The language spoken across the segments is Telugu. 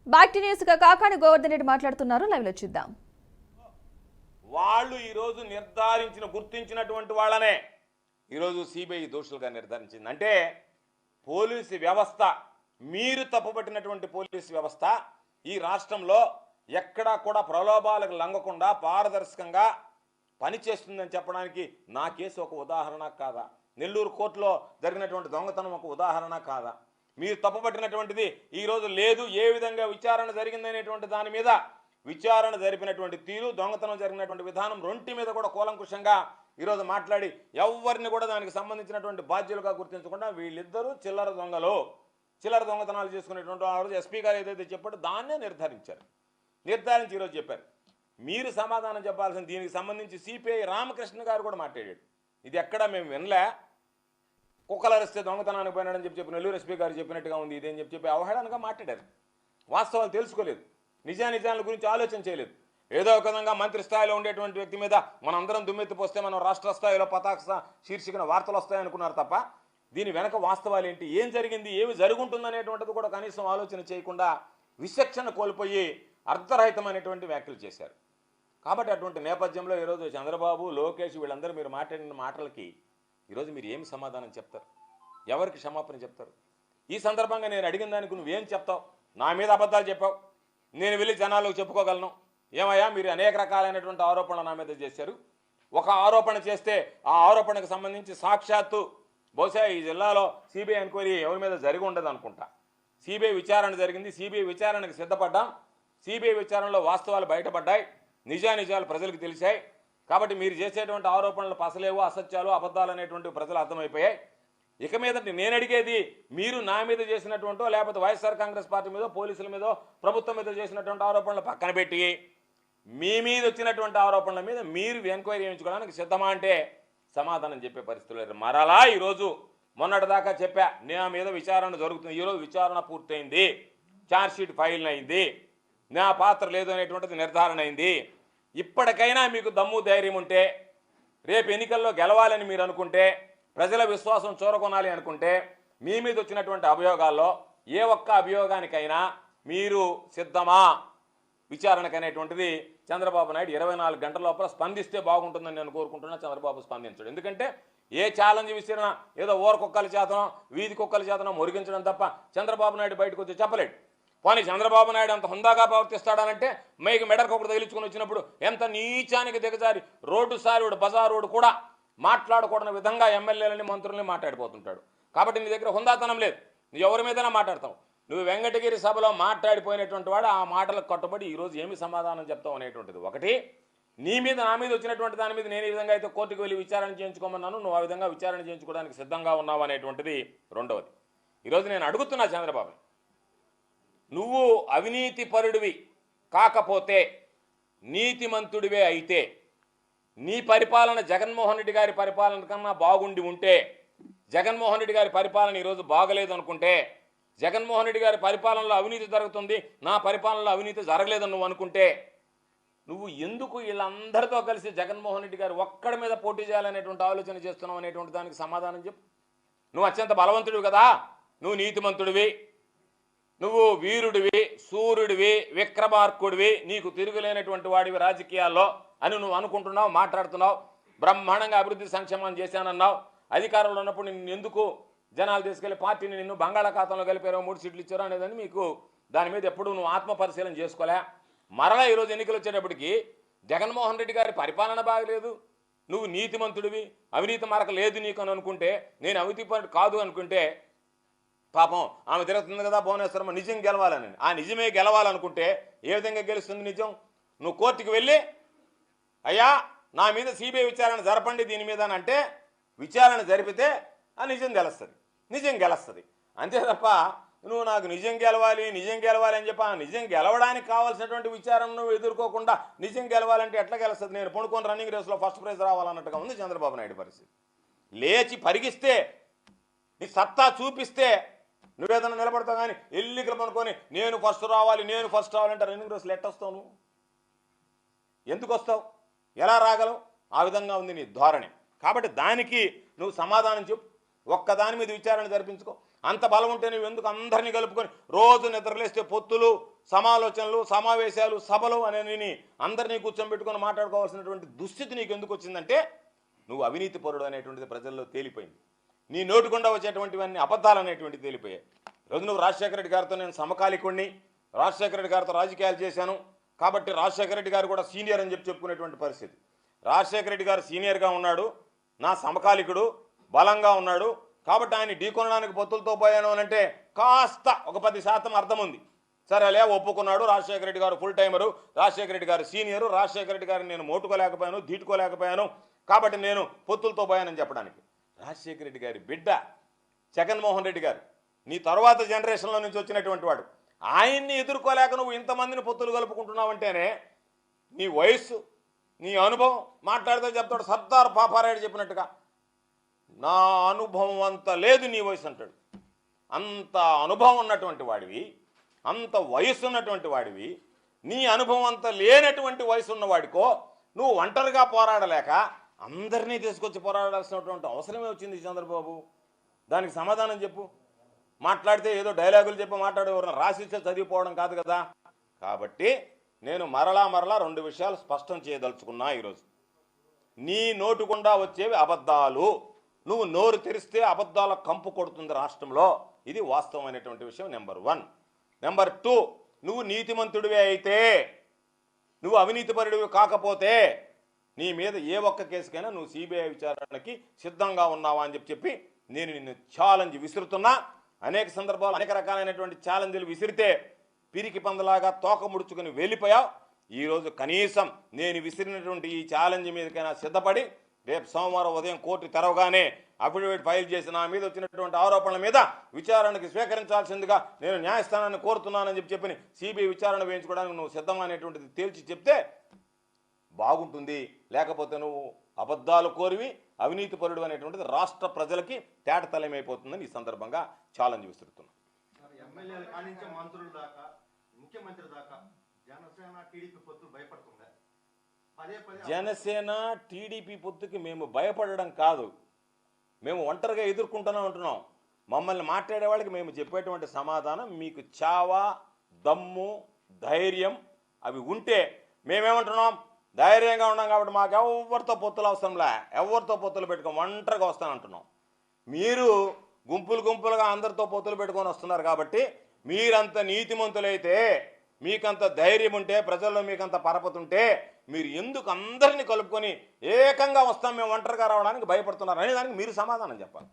బ్యాక్ టు న్యూస్ గా కాకాని గోవర్ధన్ రెడ్డి మాట్లాడుతున్నారు. లైవ్ లో చూద్దాం. వాళ్ళు ఈరోజు గుర్తించినటువంటి వాళ్ళనే ఈరోజు సిబిఐ దోషులుగా నిర్ధారించింది. అంటే పోలీసు వ్యవస్థ, మీరు తప్పుపట్టినటువంటి పోలీసు వ్యవస్థ ఈ రాష్ట్రంలో ఎక్కడా కూడా ప్రలోభాలకు లొంగకుండా పారదర్శకంగా పనిచేస్తుందని చెప్పడానికి నా కేసు ఒక ఉదాహరణ కాదా? నెల్లూరు కోర్టులో జరిగినటువంటి దొంగతనం ఒక ఉదాహరణ కాదా? మీరు తప్పుపట్టినటువంటిది ఈరోజు లేదు, ఏ విధంగా విచారణ జరిగిందనేటువంటి దాని మీద విచారణ జరిపినటువంటి తీరు, దొంగతనం జరిగినటువంటి విధానం రెంటి మీద కూడా కూలంకుషంగా ఈరోజు మాట్లాడి ఎవరిని కూడా దానికి సంబంధించినటువంటి బాధ్యులుగా గుర్తించకుండా వీళ్ళిద్దరూ చిల్లర దొంగతనాలు చేసుకునేటువంటి వాళ్ళు ఎస్పీ గారు ఏదైతే చెప్పాడో దాన్నే నిర్ధారించి ఈరోజు చెప్పారు. మీరు సమాధానం చెప్పాల్సిన దీనికి సంబంధించి సిపిఐ రామకృష్ణ గారు కూడా మాట్లాడాడు. ఇది ఎక్కడ మేము వినలే, కుక్కలు అరిస్తే దొంగతనానికి పోయినాడని చెప్పి నెల్లూరు ఎస్పీ గారు చెప్పినట్టుగా ఉంది ఇదేం చెప్పి అవహేళనగా మాట్లాడారు. వాస్తవాలు తెలుసుకోలేదు, నిజానిజాల గురించి ఆలోచన చేయలేదు. ఏదో ఒక విధంగా మంత్రి స్థాయిలో ఉండేటువంటి వ్యక్తి మీద మనందరం దుమ్మెత్తిపోస్తే మనం రాష్ట్ర స్థాయిలో పతాక శీర్షికన వార్తలు వస్తాయనుకున్నారు తప్ప దీని వెనక వాస్తవాలు ఏంటి, ఏం జరిగింది, ఏమి జరుగుతుందనేటువంటిది కూడా కనీసం ఆలోచన చేయకుండా విచక్షణ కోల్పోయి అర్ధరహితమైనటువంటి వ్యాఖ్యలు చేశారు. కాబట్టి అటువంటి నేపథ్యంలో ఈరోజు చంద్రబాబు, లోకేష్ వీళ్ళందరూ మీరు మాట్లాడిన మాటలకి ఈరోజు మీరు ఏమి సమాధానం చెప్తారు? ఎవరికి క్షమాపణ చెప్తారు? ఈ సందర్భంగా నేను అడిగిన దానికి నువ్వేం చెప్తావు? నా మీద అబద్ధాలు చెప్పావు, నేను వెళ్ళి జనాలకు చెప్పుకోగలను. ఏమయ్యా మీరు అనేక రకాలైనటువంటి ఆరోపణలు నా మీద చేశారు. ఒక ఆరోపణ చేస్తే ఆ ఆరోపణకు సంబంధించి సాక్షాత్తు బహుశా ఈ జిల్లాలో సిబిఐ ఎంక్వైరీ ఎవరి మీద జరిగి ఉండదు అనుకుంటా. సిబిఐ విచారణ జరిగింది, సిబిఐ విచారణకు సిద్ధపడ్డాం, సిబిఐ విచారణలో వాస్తవాలు బయటపడ్డాయి, నిజానిజాలు ప్రజలకు తెలిసాయి. కాబట్టి మీరు చేసేటువంటి ఆరోపణలు పసలేవు, అసత్యాలు, అబద్ధాలు అనేటువంటి ప్రజలు అర్థమైపోయాయి. ఇక మీదట నేను అడిగేది మీరు నా మీద చేసినటువంటో లేకపోతే వైఎస్ఆర్ కాంగ్రెస్ పార్టీ మీదో పోలీసుల మీదో ప్రభుత్వం మీద చేసినటువంటి ఆరోపణలు పక్కన పెట్టి మీ మీద వచ్చినటువంటి ఆరోపణల మీద మీరు ఎంక్వైరీ చేయించుకోవడానికి సిద్ధమా అంటే సమాధానం చెప్పే పరిస్థితులు లేదు. మరలా ఈరోజు మొన్నటిదాకా చెప్పా నా మీద విచారణ జరుగుతుంది, ఈరోజు విచారణ పూర్తయింది, ఛార్జ్షీట్ ఫైల్ అయింది, నా పాత్ర లేదు అనేటువంటిది నిర్ధారణ అయింది. ఇప్పటికైనా మీకు దమ్ము ధైర్యం ఉంటే, రేపు ఎన్నికల్లో గెలవాలని మీరు అనుకుంటే, ప్రజల విశ్వాసం చూరగొనాలి అనుకుంటే మీ మీద వచ్చినటువంటి అభియోగాల్లో ఏ ఒక్క అభియోగానికైనా మీరు సిద్ధమా విచారణకు అనేటువంటిది చంద్రబాబు నాయుడు 24 గంటల లోపల స్పందిస్తే బాగుంటుందని నేను కోరుకుంటున్నా. చంద్రబాబు స్పందించడు. ఎందుకంటే ఏ ఛాలెంజ్ విసిరినా ఏదో కుక్కల చేతనో వీధి కుక్కల చేతనో మురిగించడం తప్ప చంద్రబాబు నాయుడు బయటకు వచ్చి చెప్పలేడు. పోనీ చంద్రబాబు నాయుడు అంత హుందాగా ప్రవర్తిస్తాడనంటే మైకి మెడకొకటి తగిలించుకుని వచ్చినప్పుడు ఎంత నీచానికి దిగజారి రోడ్డు సారుడు బజారోడు కూడా మాట్లాడకూడని విధంగా ఎమ్మెల్యేలని మంత్రులని మాట్లాడిపోతుంటాడు. కాబట్టి నీ దగ్గర హుందాతనం లేదు, నువ్వు ఎవరి మీదైనా మాట్లాడతావు. నువ్వు వెంకటగిరి సభలో మాట్లాడిపోయినటువంటి వాడు ఆ మాటలకు కట్టుబడి ఈరోజు ఏమి సమాధానం చెప్తావు అనేటువంటిది ఒకటి. నీ మీద నా మీద వచ్చినటువంటి దాని మీద నేను ఈ విధంగా అయితే కోర్టుకు వెళ్ళి విచారణ చేయించుకోమన్నాను, నువ్వు ఆ విధంగా విచారణ చేయించుకోవడానికి సిద్ధంగా ఉన్నావు అనేటువంటిది రెండవది. ఈరోజు నేను అడుగుతున్నా చంద్రబాబు, నువ్వు అవినీతి పరుడివి కాకపోతే నీతిమంతుడివే అయితే నీ పరిపాలన జగన్మోహన్ రెడ్డి గారి పరిపాలన కన్నా బాగుండి ఉంటే, జగన్మోహన్ రెడ్డి గారి పరిపాలన ఈరోజు బాగలేదు అనుకుంటే, జగన్మోహన్ రెడ్డి గారి పరిపాలనలో అవినీతి జరుగుతుంది, నా పరిపాలనలో అవినీతి జరగలేదని నువ్వు అనుకుంటే, నువ్వు ఎందుకు వీళ్ళందరితో కలిసి జగన్మోహన్ రెడ్డి గారు ఒక్కడి మీద పోటీ చేయాలనేటువంటి ఆలోచన చేస్తున్నావు అనేటువంటి దానికి సమాధానం చెప్పు. నువ్వు అత్యంత బలవంతుడివి కదా, నువ్వు నీతిమంతుడివి, నువ్వు వీరుడివి, సూర్యుడివి, విక్రమార్కుడివి, నీకు తిరుగులేనటువంటి వాడివి రాజకీయాల్లో అని నువ్వు అనుకుంటున్నావు, మాట్లాడుతున్నావు. బ్రహ్మాండంగా అభివృద్ధి సంక్షేమం చేశానన్నావు. అధికారంలో ఉన్నప్పుడు నిన్ను ఎందుకు జనాలు తీసుకెళ్లి పార్టీని నిన్ను బంగాళాఖాతంలో కలిపారో 3 సీట్లు ఇచ్చారో అనేదని మీకు దాని మీద ఎప్పుడు నువ్వు ఆత్మ పరిశీలన చేసుకోలే. మరలా ఈరోజు ఎన్నికలు వచ్చేటప్పటికి జగన్మోహన్ రెడ్డి గారి పరిపాలన బాగలేదు, నువ్వు నీతిమంతుడివి, అవినీతి మరక లేదు నీకు అని అనుకుంటే, నేను అవినీతిపరుడు కాదు అనుకుంటే, పాపం ఆమె తిరుగుతుంది కదా భువనేశ్వరమ్మ నిజం గెలవాలని, ఆ నిజమే గెలవాలనుకుంటే ఏ విధంగా గెలుస్తుంది నిజం? నువ్వు కోర్టుకు వెళ్ళి అయ్యా నా మీద సిబిఐ విచారణ జరపండి దీని మీద అని అంటే విచారణ జరిపితే ఆ నిజం గెలుస్తుంది అంతే తప్ప నువ్వు నాకు నిజం గెలవాలి అని చెప్పి ఆ నిజం గెలవడానికి కావాల్సినటువంటి విచారణను ఎదుర్కోకుండా నిజం గెలవాలంటే ఎట్లా గెలుస్తుంది? నేను పడుకొని రన్నింగ్ రేస్లో ఫస్ట్ ప్రైజ్ రావాలన్నట్టుగా ఉంది చంద్రబాబు నాయుడు పరిస్థితి. లేచి పరిగిస్తే నీ సత్తా చూపిస్తే నువ్వేదన్నా నిలబడతావు, కానీ ఎల్లికలు పనుకొని నేను ఫస్ట్ రావాలంటే రన్నింగ్ రేస్లో ఎట్టొస్తావు? నువ్వు ఎందుకు వస్తావు? ఎలా రాగలవు? ఆ విధంగా ఉంది నీ ధోరణి. కాబట్టి దానికి నువ్వు సమాధానం చెప్పు. ఒక్కదాని మీద విచారణ జరిపించుకో. అంత బలం ఉంటే నువ్వు ఎందుకు అందరినీ కలుపుకొని రోజు నిద్రలేస్తే పొత్తులు సమాలోచనలు, సమావేశాలు, సభలు అనే అందరినీ కూర్చోబెట్టుకొని మాట్లాడుకోవాల్సినటువంటి దుస్థితి నీకు ఎందుకు వచ్చిందంటే నువ్వు అవినీతి పరుడు అనేటువంటిది ప్రజల్లో తేలిపోయింది. నీ నోటికుండా వచ్చేటువంటివన్నీ అబద్ధాలు అనేటువంటివి తేలిపోయాయి. ఈరోజు నువ్వు రాజశేఖర రెడ్డి గారితో నేను సమకాలికుడిని, రాజశేఖర రెడ్డి గారితో రాజకీయాలు చేశాను కాబట్టి రాజశేఖర రెడ్డి గారు కూడా సీనియర్ అని చెప్పుకునేటువంటి పరిస్థితి. రాజశేఖర రెడ్డి గారు సీనియర్గా ఉన్నాడు, నా సమకాలికుడు, బలంగా ఉన్నాడు కాబట్టి ఆయన ఢీకొనడానికి పొత్తులతో పోయాను అని అంటే కాస్త ఒక 10% అర్థం ఉంది. సరే అలా ఒప్పుకున్నాడు. రాజశేఖర రెడ్డి గారు ఫుల్ టైమరు, రాజశేఖర రెడ్డి గారు సీనియరు, రాజశేఖర రెడ్డి గారిని నేను మోటుకోలేకపోయాను, దీటుకోలేకపోయాను కాబట్టి నేను పొత్తులతో పోయానని చెప్పడానికి. రాజశేఖర రెడ్డి గారి బిడ్డ జగన్మోహన్ రెడ్డి గారు నీ తర్వాత జనరేషన్లో నుంచి వచ్చినటువంటి వాడు, ఆయన్ని ఎదుర్కోలేక నువ్వు ఇంతమందిని పొత్తులు కలుపుకుంటున్నావంటేనే నీ వయస్సు, నీ అనుభవం మాట్లాడితే చెప్తాడు సర్దార్ పాపారాయుడు చెప్పినట్టుగా నా అనుభవం అంత లేదు నీ వయసు అంటాడు. అంత అనుభవం ఉన్నటువంటి వాడివి, అంత వయసు ఉన్నటువంటి వాడివి, నీ అనుభవం అంత లేనటువంటి వయసు ఉన్నవాడికో నువ్వు ఒంటరిగా పోరాడలేక అందరినీ తీసుకొచ్చి పోరాడాల్సినటువంటి అవసరమే వచ్చింది చంద్రబాబు. దానికి సమాధానం చెప్పు. మాట్లాడితే ఏదో డైలాగులు చెప్పి మాట్లాడే ఎవరైనా రాసిస్తే చదివిపోవడం కాదు కదా. కాబట్టి నేను మరలా 2 విషయాలు స్పష్టం చేయదలుచుకున్నా ఈరోజు. నీ నోటుకుండా వచ్చేవి అబద్ధాలు, నువ్వు నోరు తెరిస్తే అబద్ధాల కంపు కొడుతుంది రాష్ట్రంలో, ఇది వాస్తవమైనటువంటి విషయం. నెంబర్ 1. నెంబర్ 2, నువ్వు నీతిమంతుడివే అయితే, నువ్వు అవినీతిపరుడివి కాకపోతే నీ మీద ఏ ఒక్క కేసుకైనా నువ్వు సిబిఐ విచారణకి సిద్ధంగా ఉన్నావా అని చెప్పి నేను నిన్ను ఛాలెంజ్ విసురుతున్నా. అనేక సందర్భాలు అనేక రకాలైనటువంటి ఛాలెంజ్లు విసిరితే పిరికి పందలాగా తోక ముడుచుకుని వెళ్ళిపోయావు. ఈరోజు కనీసం నేను విసిరినటువంటి ఈ ఛాలెంజ్ మీదకైనా సిద్ధపడి రేపు సోమవారం ఉదయం కోర్టు తెరవగానే అఫిడవిట్ ఫైల్ చేసి నా మీద వచ్చినటువంటి ఆరోపణల మీద విచారణకి స్వీకరించాల్సిందిగా నేను న్యాయస్థానాన్ని కోరుతున్నానని చెప్పి సిబిఐ విచారణ వేయించుకోవడానికి నువ్వు సిద్ధం అనేటువంటిది తేల్చి చెప్తే బాగుంటుంది. లేకపోతే నువ్వు అబద్ధాలు కోరివి, అవినీతి పరుడు అనేటువంటిది రాష్ట్ర ప్రజలకి తేటతలమైపోతుందని ఈ సందర్భంగా ఛాలెంజ్ విసురుతున్నాను. ఎమ్మెల్యేల కానించే మంత్రుల దాకా ముఖ్యమంత్రి దాకా జనసేన టీడీపీ పొత్తులు భయపడుతుందా? జనసేన టీడీపీ పొత్తుకి మేము భయపడడం కాదు, మేము ఒంటరిగా ఎదుర్కొంటూనే ఉంటున్నాం. మమ్మల్ని మాట్లాడే వాళ్ళకి మేము చెప్పేటువంటి సమాధానం మీకు చావా, దమ్ము, ధైర్యం అవి ఉంటే మేమేమంటున్నాం, ధైర్యంగా ఉన్నాం కాబట్టి మాకు ఎవరితో పొత్తులు అవసరంలే, ఎవరితో పొత్తులు పెట్టుకోం, ఒంటరిగా వస్తానంటున్నాం. మీరు గుంపులుగా అందరితో పొత్తులు పెట్టుకొని వస్తున్నారు కాబట్టి మీరంత నీతిమంతులైతే, మీకంత ధైర్యం ఉంటే, ప్రజల్లో మీకంత పరపతుంటే మీరు ఎందుకు అందరినీ కలుపుకొని ఏకంగా వస్తాం మేము ఒంటరిగా రావడానికి భయపడుతున్నారు అనే దానికి మీరు సమాధానం చెప్పాలి.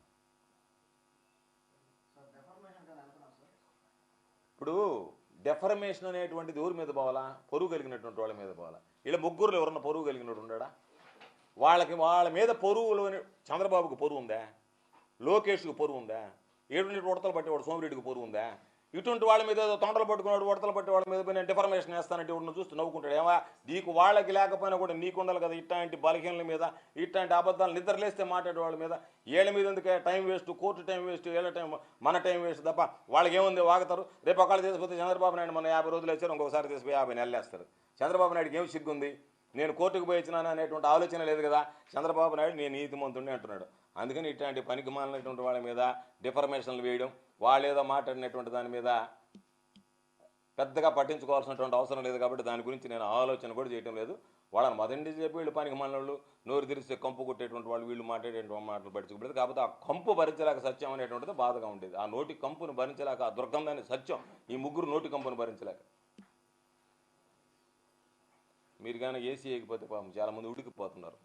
ఇప్పుడు డెఫర్మేషన్ అనేటువంటిది ఎవరి మీద పోవాలా? పొరుగు కలిగినటువంటి వాళ్ళ మీద పోవాలా? ఇలా ముగ్గురులో ఎవరన్నా పొరుగు కలిగినట్టు ఉన్నాడా? వాళ్ళ మీద పొరుగులోని చంద్రబాబుకి పొరుగు ఉందా? లోకేష్కి పొరుగు ఉందా? 7 ఉడతలు పట్టేవాడు సోమిరెడ్డికి పొరుగు ఉందా? ఇటువంటి వాళ్ళ మీద తొండలు పట్టుకున్నాడు, ఉడతలు పట్టే వాళ్ళ మీద నేను డిఫర్మేషన్ వేస్తానంటే ఎవరిని చూస్తూ నవ్వుకుంటాడు. ఏమా నీకు వాళ్ళకి లేకపోయినా కూడా నీకు ఉండాలి కదా ఇట్లాంటి బలహీనల మీద, ఇట్లాంటి అబద్ధాలు నిద్రలేస్తే మాట్లాడే వాళ్ళ మీద. ఏళ్ళ మీద ఎందుకే time waste, court time waste, ఏళ్ళ టైం మన టైం వేస్ట్ తప్ప వాళ్ళకి ఏముంది వాగుతారు. రేపు ఒకళ్ళు తీసుకుపోతే చంద్రబాబు నాయుడు మన 50 రోజులు వేస్తారు, ఇంకొకసారి తీసుకుపోయి 50 నెలలు వేస్తారు. చంద్రబాబు నాయుడుకి ఏమి సిగ్గుంది? నేను కోర్టుకు పోయి వచ్చినాను అనేటువంటి ఆలోచన లేదు కదా. చంద్రబాబు నాయుడు నేను నీతిమంతుడిని అంటున్నాడు. అందుకని ఇట్లాంటి పనికి మాలినటువంటి వాళ్ళ మీద డిఫర్మేషన్లు వేయడం, వాళ్ళేదో మాట్లాడినటువంటి దాని మీద పెద్దగా పట్టించుకోవాల్సినటువంటి అవసరం లేదు. కాబట్టి దాని గురించి నేను ఆలోచన కూడా చేయడం లేదు. వాళ్ళని మొదటి చెప్పి వీళ్ళు పనికి మాలిన నోరు తెరిస్తే కంపు కొట్టేటువంటి వాళ్ళు వీళ్ళు మాట్లాడేటువంటి మాటలు పట్టించుకోలేదు. కాకపోతే ఆ కంపు భరించలేక సత్యం అనేటువంటిది బాధగా ఉండేది. ఆ నోటి కంపును భరించలేక, ఆ దుర్గంధాన్ని సత్యం, ఈ ముగ్గురు నోటి కంపును భరించలేక. మీరు కానీ ఏసీ ఎగిపోతే పాపం చాలామంది ఉడికిపోతున్నారు.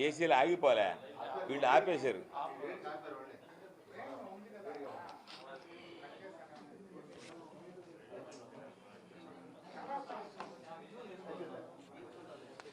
ఏసీలు ఆగిపోలే, వీళ్ళు ఆపేశారు.